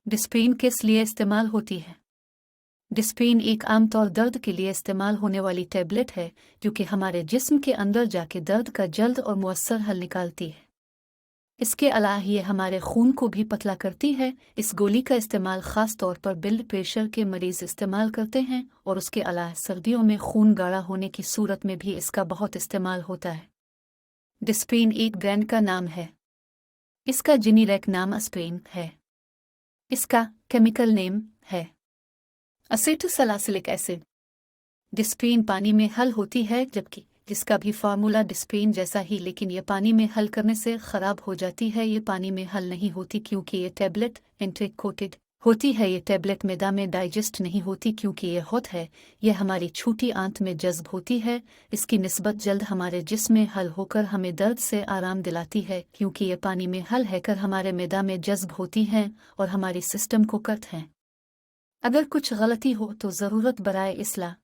डिस्पेन किस लिए इस्तेमाल होती है? डिस्पेन एक आमतौर दर्द के लिए इस्तेमाल होने वाली टैबलेट है जो कि हमारे जिस्म के अंदर जाके दर्द का जल्द और मुअस्सर हल निकालती है। इसके अलावा ये हमारे खून को भी पतला करती है। इस गोली का इस्तेमाल ख़ास तौर पर ब्लड प्रेशर के मरीज़ इस्तेमाल करते हैं और उसके अलावा सर्दियों में खून गाढ़ा होने की सूरत में भी इसका बहुत इस्तेमाल होता है। डिस्पेन एक ब्रांड का नाम है। इसका जेनेरिक नाम एस्प्रिन है। इसका केमिकल नेम है असेटोसैलिसिलिक एसिड। डिस्पेन पानी में हल होती है जबकि जिसका भी फार्मूला डिस्पेन जैसा ही, लेकिन ये पानी में हल करने से ख़राब हो जाती है। ये पानी में हल नहीं होती क्योंकि ये टैबलेट एंट्रिक कोटेड होती है। ये टैबलेट मैदा में डाइजेस्ट नहीं होती क्योंकि ये हॉट है। यह हमारी छोटी आंत में जज्ब होती है। इसकी निस्बत जल्द हमारे जिस्म में हल होकर हमें दर्द से आराम दिलाती है क्योंकि ये पानी में हल है कर हमारे मैदा में जज्ब होती हैं और हमारी सिस्टम को करत हैं। अगर कुछ गलती हो तो ज़रूरत बराए इस्लाह